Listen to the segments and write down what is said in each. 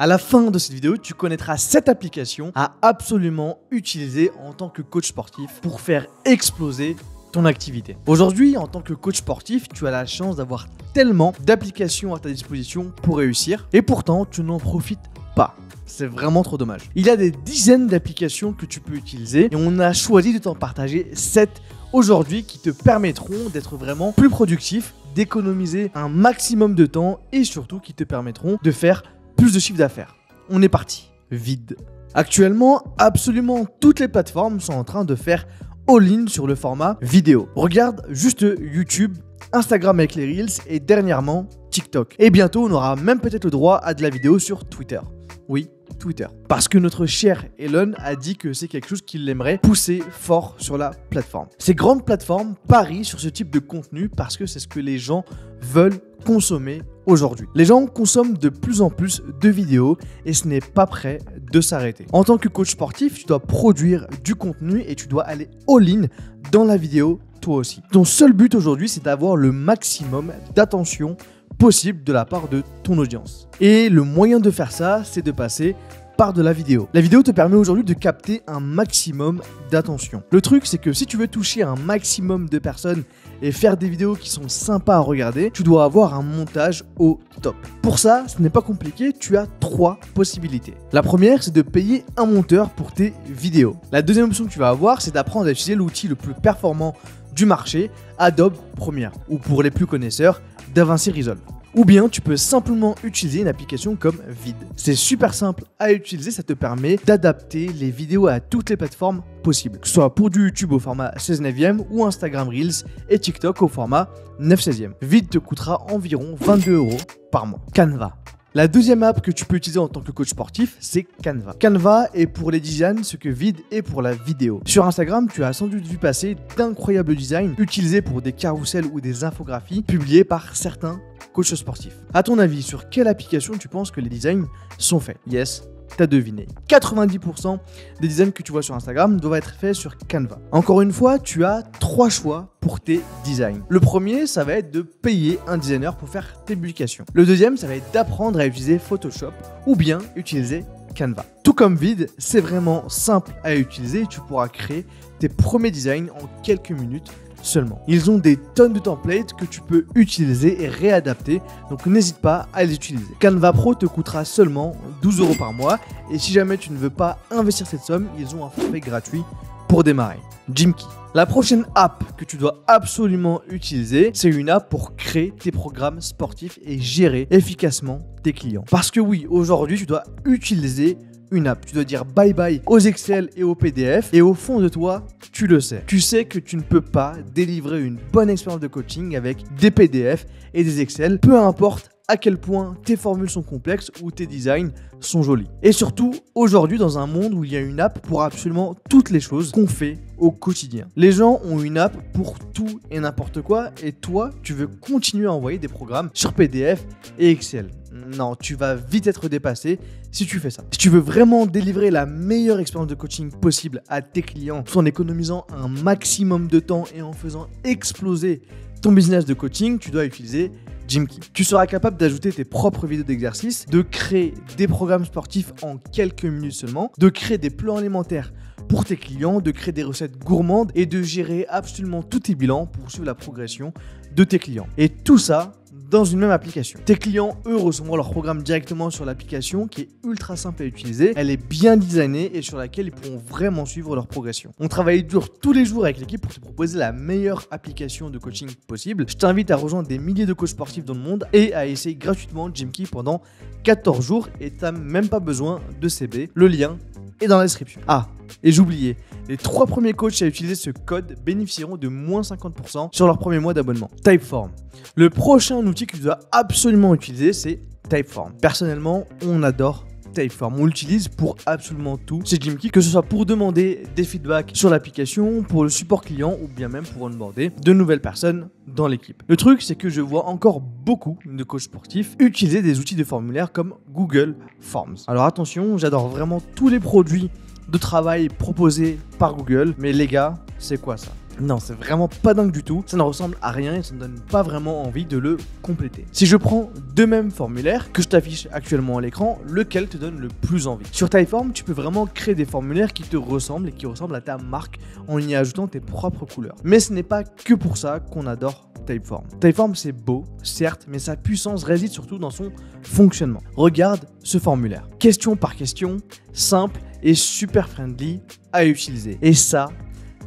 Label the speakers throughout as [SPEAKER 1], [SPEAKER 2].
[SPEAKER 1] À la fin de cette vidéo, tu connaîtras 7 applications à absolument utiliser en tant que coach sportif pour faire exploser ton activité. Aujourd'hui, en tant que coach sportif, tu as la chance d'avoir tellement d'applications à ta disposition pour réussir et pourtant tu n'en profites pas. C'est vraiment trop dommage. Il y a des dizaines d'applications que tu peux utiliser et on a choisi de t'en partager 7 aujourd'hui qui te permettront d'être vraiment plus productif, d'économiser un maximum de temps et surtout qui te permettront de faire plus de chiffre d'affaires. On est parti. Vide. Actuellement, absolument toutes les plateformes sont en train de faire all-in sur le format vidéo. Regarde juste YouTube, Instagram avec les Reels et dernièrement TikTok. Et bientôt, on aura même peut-être le droit à de la vidéo sur Twitter. Oui, Twitter. Parce que notre cher Elon a dit que c'est quelque chose qu'il aimerait pousser fort sur la plateforme. Ces grandes plateformes parient sur ce type de contenu parce que c'est ce que les gens veulent consommer aujourd'hui. Les gens consomment de plus en plus de vidéos et ce n'est pas prêt de s'arrêter. En tant que coach sportif, tu dois produire du contenu et tu dois aller all-in dans la vidéo toi aussi. Ton seul but aujourd'hui, c'est d'avoir le maximum d'attention possible de la part de ton audience. Et le moyen de faire ça, c'est de passer par de la vidéo. La vidéo te permet aujourd'hui de capter un maximum d'attention. Le truc, c'est que si tu veux toucher un maximum de personnes et faire des vidéos qui sont sympas à regarder, tu dois avoir un montage au top. Pour ça, ce n'est pas compliqué, tu as 3 possibilités. La première, c'est de payer un monteur pour tes vidéos. La deuxième option que tu vas avoir, c'est d'apprendre à utiliser l'outil le plus performant du marché, Adobe Premiere, ou pour les plus connaisseurs, DaVinci Resolve. Ou bien tu peux simplement utiliser une application comme Vid. C'est super simple à utiliser, ça te permet d'adapter les vidéos à toutes les plateformes possibles. Que ce soit pour du YouTube au format 16:9 ou Instagram Reels et TikTok au format 9/16. Vid te coûtera environ 22 € par mois. Canva. La deuxième app que tu peux utiliser en tant que coach sportif, c'est Canva. Canva est pour les designs ce que Vid est pour la vidéo. Sur Instagram, tu as sans doute vu passer d'incroyables designs utilisés pour des carousels ou des infographies publiés par certains coachs sportifs. À ton avis, sur quelle application tu penses que les designs sont faits? Yes, t'as deviné. 90% des designs que tu vois sur Instagram doivent être faits sur Canva. Encore une fois, tu as 3 choix pour tes designs. Le premier, ça va être de payer un designer pour faire tes publications. Le deuxième, ça va être d'apprendre à utiliser Photoshop ou bien utiliser Canva. Tout comme Vid, c'est vraiment simple à utiliser et tu pourras créer tes premiers designs en quelques minutes seulement. Ils ont des tonnes de templates que tu peux utiliser et réadapter, donc n'hésite pas à les utiliser. Canva Pro te coûtera seulement 12 € par mois et si jamais tu ne veux pas investir cette somme, ils ont un forfait gratuit pour démarrer. Gymkey. La prochaine app que tu dois absolument utiliser, c'est une app pour créer tes programmes sportifs et gérer efficacement tes clients. Parce que oui, aujourd'hui, tu dois utiliser une app. Tu dois dire bye bye aux Excel et aux PDF et au fond de toi, tu le sais. Tu sais que tu ne peux pas délivrer une bonne expérience de coaching avec des PDF et des Excel, peu importe à quel point tes formules sont complexes ou tes designs sont jolis. Et surtout, aujourd'hui, dans un monde où il y a une app pour absolument toutes les choses qu'on fait au quotidien. Les gens ont une app pour tout et n'importe quoi et toi, tu veux continuer à envoyer des programmes sur PDF et Excel. Non, tu vas vite être dépassé si tu fais ça. Si tu veux vraiment délivrer la meilleure expérience de coaching possible à tes clients tout en économisant un maximum de temps et en faisant exploser ton business de coaching, tu dois utiliser Gymkey. Tu seras capable d'ajouter tes propres vidéos d'exercice, de créer des programmes sportifs en quelques minutes seulement, de créer des plans alimentaires pour tes clients, de créer des recettes gourmandes et de gérer absolument tous tes bilans pour suivre la progression de tes clients. Et tout ça dans une même application. Tes clients, eux, recevront leur programme directement sur l'application qui est ultra simple à utiliser. Elle est bien designée et sur laquelle ils pourront vraiment suivre leur progression. On travaille dur tous les jours avec l'équipe pour te proposer la meilleure application de coaching possible. Je t'invite à rejoindre des milliers de coachs sportifs dans le monde et à essayer gratuitement Gymkey pendant 14 jours et t'as même pas besoin de CB. Le lien est dans la description. Ah, et j'oubliais, les 3 premiers coachs à utiliser ce code bénéficieront de moins 50% sur leur premier mois d'abonnement. Typeform. Le prochain outil que tu dois absolument utiliser, c'est Typeform. Personnellement, on adore Typeform. On l'utilise pour absolument tout chez Gymkey, que ce soit pour demander des feedbacks sur l'application, pour le support client ou bien même pour onboarder de nouvelles personnes dans l'équipe. Le truc, c'est que je vois encore beaucoup de coachs sportifs utiliser des outils de formulaire comme Google Forms. Alors attention, j'adore vraiment tous les produits de travail proposés par Google, mais les gars, c'est quoi ça ? Non, c'est vraiment pas dingue du tout, ça ne ressemble à rien et ça ne donne pas vraiment envie de le compléter. Si je prends deux mêmes formulaires que je t'affiche actuellement à l'écran, lequel te donne le plus envie? Sur Typeform, tu peux vraiment créer des formulaires qui te ressemblent et qui ressemblent à ta marque en y ajoutant tes propres couleurs. Mais ce n'est pas que pour ça qu'on adore Typeform. Typeform, c'est beau, certes, mais sa puissance réside surtout dans son fonctionnement. Regarde ce formulaire. Question par question, simple et super friendly à utiliser. Et ça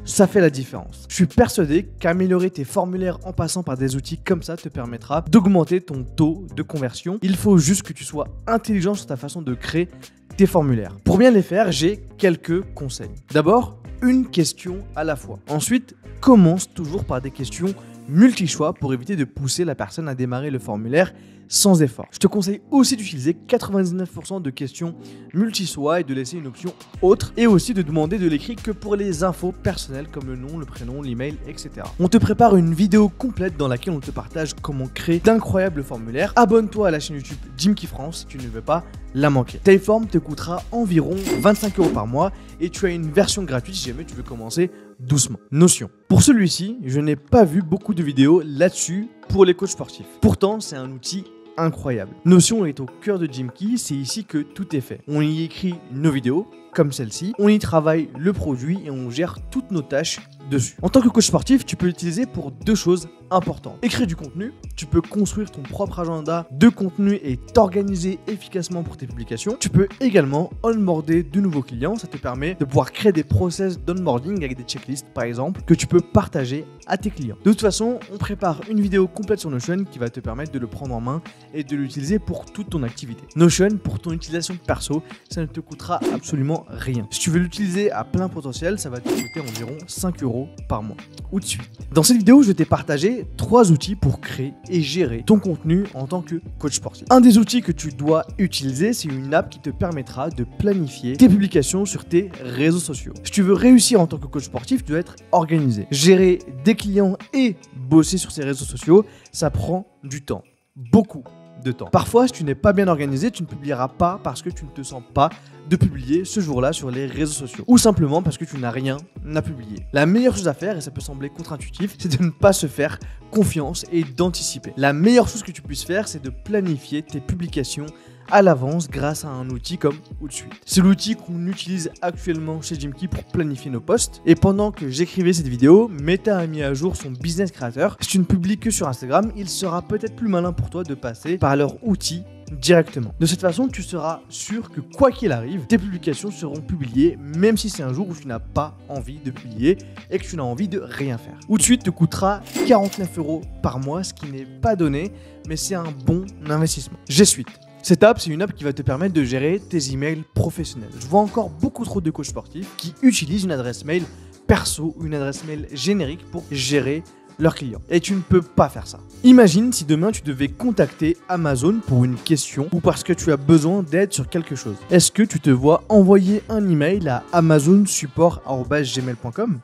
[SPEAKER 1] fait la différence. Je suis persuadé qu'améliorer tes formulaires en passant par des outils comme ça te permettra d'augmenter ton taux de conversion. Il faut juste que tu sois intelligent sur ta façon de créer tes formulaires. Pour bien les faire, j'ai quelques conseils. D'abord, une question à la fois. Ensuite, commence toujours par des questions multi-choix pour éviter de pousser la personne à démarrer le formulaire sans effort. Je te conseille aussi d'utiliser 99% de questions multi-choix et de laisser une option autre et aussi de demander de l'écrit que pour les infos personnelles comme le nom, le prénom, l'email, etc. On te prépare une vidéo complète dans laquelle on te partage comment créer d'incroyables formulaires. Abonne-toi à la chaîne YouTube Jim Key France si tu ne veux pas la manquer. Typeform te coûtera environ 25 € par mois et tu as une version gratuite si jamais tu veux commencer doucement. Notion. Pour celui-ci, je n'ai pas vu beaucoup de vidéos là-dessus pour les coachs sportifs. Pourtant, c'est un outil incroyable. Notion est au cœur de Jim Key, c'est ici que tout est fait. On y écrit nos vidéos, comme celle-ci, on y travaille le produit et on gère toutes nos tâches dessus. En tant que coach sportif, tu peux l'utiliser pour deux choses importantes. Écrire du contenu, tu peux construire ton propre agenda de contenu et t'organiser efficacement pour tes publications. Tu peux également onboarder de nouveaux clients, ça te permet de pouvoir créer des process d'onboarding avec des checklists par exemple que tu peux partager à tes clients. De toute façon, on prépare une vidéo complète sur Notion qui va te permettre de le prendre en main et de l'utiliser pour toute ton activité. Notion, pour ton utilisation perso, ça ne te coûtera absolument rien. Si tu veux l'utiliser à plein potentiel, ça va te coûter environ 5 € par mois ou de suite. Dans cette vidéo, je t'ai partagé 3 outils pour créer et gérer ton contenu en tant que coach sportif. Un des outils que tu dois utiliser, c'est une app qui te permettra de planifier tes publications sur tes réseaux sociaux. Si tu veux réussir en tant que coach sportif, tu dois être organisé. Gérer des clients et bosser sur ces réseaux sociaux, ça prend du temps. Beaucoup de temps. Parfois, si tu n'es pas bien organisé, tu ne publieras pas parce que tu ne te sens pas de publier ce jour-là sur les réseaux sociaux ou simplement parce que tu n'as rien à publier. La meilleure chose à faire, et ça peut sembler contre-intuitif, c'est de ne pas se faire confiance et d'anticiper. La meilleure chose que tu puisses faire, c'est de planifier tes publications à l'avance grâce à un outil comme Hootsuite. C'est l'outil qu'on utilise actuellement chez Jim Key pour planifier nos posts. Et pendant que j'écrivais cette vidéo, Meta a mis à jour son business creator. Si tu ne publies que sur Instagram, il sera peut-être plus malin pour toi de passer par leur outil directement. De cette façon, tu seras sûr que quoi qu'il arrive, tes publications seront publiées même si c'est un jour où tu n'as pas envie de publier et que tu n'as envie de rien faire. Hootsuite te coûtera 49 € par mois, ce qui n'est pas donné, mais c'est un bon investissement. G Suite. Cette app, c'est une app qui va te permettre de gérer tes emails professionnels. Je vois encore beaucoup trop de coachs sportifs qui utilisent une adresse mail perso ou une adresse mail générique pour gérer leurs clients. Et tu ne peux pas faire ça. Imagine si demain tu devais contacter Amazon pour une question ou parce que tu as besoin d'aide sur quelque chose. Est-ce que tu te vois envoyer un email à amazonsupport@gmail.com?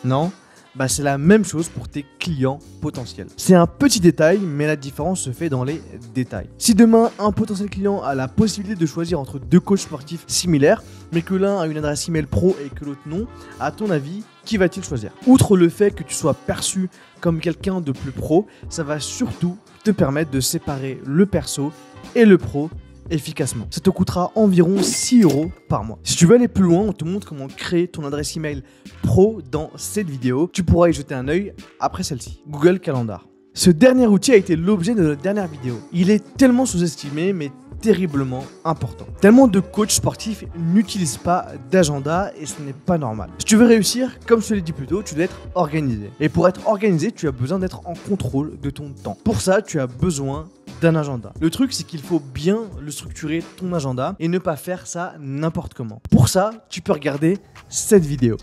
[SPEAKER 1] Non? Bah c'est la même chose pour tes clients potentiels. C'est un petit détail, mais la différence se fait dans les détails. Si demain, un potentiel client a la possibilité de choisir entre deux coachs sportifs similaires, mais que l'un a une adresse email pro et que l'autre non, à ton avis, qui va-t-il choisir? Outre le fait que tu sois perçu comme quelqu'un de plus pro, ça va surtout te permettre de séparer le perso et le pro efficacement. Ça te coûtera environ 6 € par mois. Si tu veux aller plus loin, on te montre comment créer ton adresse email pro dans cette vidéo. Tu pourras y jeter un œil après celle-ci. Google Calendar. Ce dernier outil a été l'objet de notre dernière vidéo. Il est tellement sous-estimé, mais terriblement important. Tellement de coachs sportifs n'utilisent pas d'agenda et ce n'est pas normal. Si tu veux réussir, comme je te l'ai dit plus tôt, tu dois être organisé. Et pour être organisé, tu as besoin d'être en contrôle de ton temps. Pour ça, tu as besoin d'un agenda. Le truc, c'est qu'il faut bien le structurer ton agenda et ne pas faire ça n'importe comment. Pour ça, tu peux regarder cette vidéo.